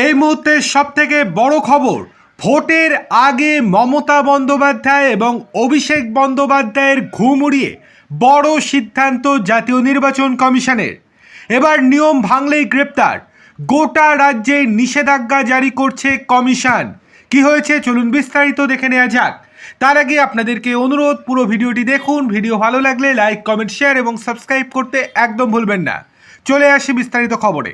এই মুহূর্তের সবথেকে বড় খবর, ভোটের আগে মমতা বন্দ্যোপাধ্যায় এবং অভিষেক বন্দ্যোপাধ্যায়ের ঘুম উড়িয়ে বড় সিদ্ধান্ত জাতীয় নির্বাচন কমিশনের। এবার নিয়ম ভাঙলেই গ্রেপ্তার, গোটা রাজ্যে নিষেধাজ্ঞা জারি করছে কমিশন। কি হয়েছে চলুন বিস্তারিত দেখে নেওয়া যাক। তার আগে আপনাদেরকে অনুরোধ, পুরো ভিডিওটি দেখুন। ভিডিও ভালো লাগলে লাইক, কমেন্ট, শেয়ার এবং সাবস্ক্রাইব করতে একদম ভুলবেন না। চলে আসি বিস্তারিত খবরে।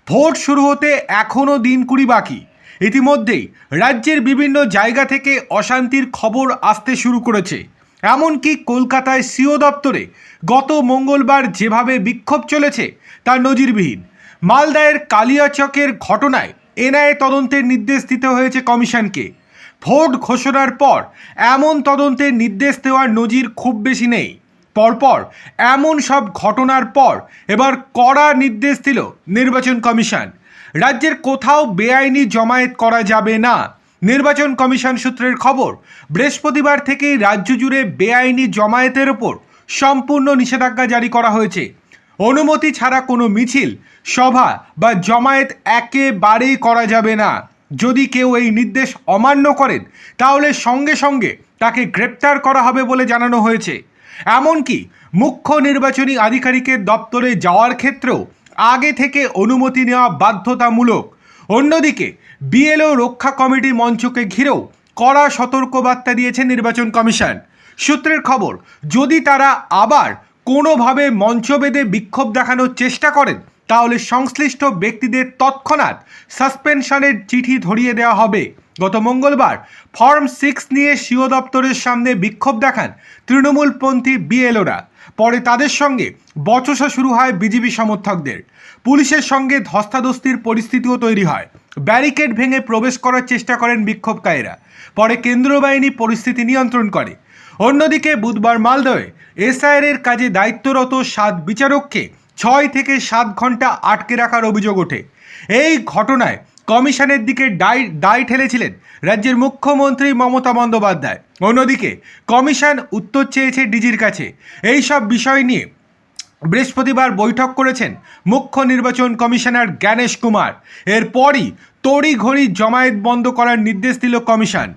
ভোট শুরু হতে এখনও দিন 20 বাকি। ইতিমধ্যেই রাজ্যের বিভিন্ন জায়গা থেকে অশান্তির খবর আসতে শুরু করেছে। এমনকি কলকাতায় সিও দপ্তরে গত মঙ্গলবার যেভাবে বিক্ষোভ চলেছে তা নজিরবিহীন। মালদায়ের কালিয়াচকের ঘটনায় এনআইএ তদন্তের নির্দেশ দিতে হয়েছে কমিশনকে। ভোট ঘোষণার পর এমন তদন্তের নির্দেশ দেওয়ার নজির খুব বেশি নেই। পরপর এমন সব ঘটনার পর এবার কড়া নির্দেশ দিল নির্বাচন কমিশন। রাজ্যের কোথাও বেআইনি জমায়েত করা যাবে না। নির্বাচন কমিশন সূত্রের খবর, বৃহস্পতিবার থেকেই রাজ্য জুড়ে বেআইনি জমায়েতের ওপর সম্পূর্ণ নিষেধাজ্ঞা জারি করা হয়েছে। অনুমতি ছাড়া কোনো মিছিল, সভা বা জমায়েত একেবারেই করা যাবে না। যদি কেউ এই নির্দেশ অমান্য করেন তাহলে সঙ্গে সঙ্গে তাকে গ্রেপ্তার করা হবে বলে জানানো হয়েছে। এমনকি মুখ্য নির্বাচনী আধিকারিকের দপ্তরে যাওয়ার ক্ষেত্রেও আগে থেকে অনুমতি নেওয়া বাধ্যতামূলক। অন্যদিকে বিএলও রক্ষা কমিটি মঞ্চকে ঘিরেও কড়া সতর্কবার্তা দিয়েছে নির্বাচন কমিশন। সূত্রের খবর, যদি তারা আবার কোনোভাবে মঞ্চ বেঁধে বিক্ষোভ দেখানোর চেষ্টা করেন তাহলে সংশ্লিষ্ট ব্যক্তিদের তৎক্ষণাৎ সাসপেনশনের চিঠি ধরিয়ে দেওয়া হবে। গত মঙ্গলবার ফর্ম 6 নিয়ে সিও দপ্তরের সামনে বিক্ষোভ দেখান তৃণমূলপন্থী বিএলওরা। পরে তাদের সঙ্গে বচসা শুরু হয় বিজেপি সমর্থকদের। পুলিশের সঙ্গে ধস্তাধস্তির পরিস্থিতিও তৈরি হয়। ব্যারিকেড ভেঙে প্রবেশ করার চেষ্টা করেন বিক্ষোভকারীরা। পরে কেন্দ্রীয় বাহিনী পরিস্থিতি নিয়ন্ত্রণ করে। অন্যদিকে বুধবার মালদহে এসআইআর কাজে দায়িত্বরত 7 বিচারককে 6 থেকে 7 ঘন্টা আটকে রাখার অভিযোগ ওঠে। এই ঘটনায় কমিশনের দিকে দায় ঠেলেছিলেন রাজ্যের মুখ্যমন্ত্রী মমতা বন্দ্যোপাধ্যায়। অন্যদিকে কমিশন উত্তর চেয়েছে ডিজির কাছে। এই সব বিষয় নিয়ে বৃহস্পতিবার বৈঠক করেছেন মুখ্য নির্বাচন কমিশনার জ্ঞানেশ কুমার। এরপরই তড়িঘড়ি জমায়েত বন্ধ করার নির্দেশ দিল কমিশন।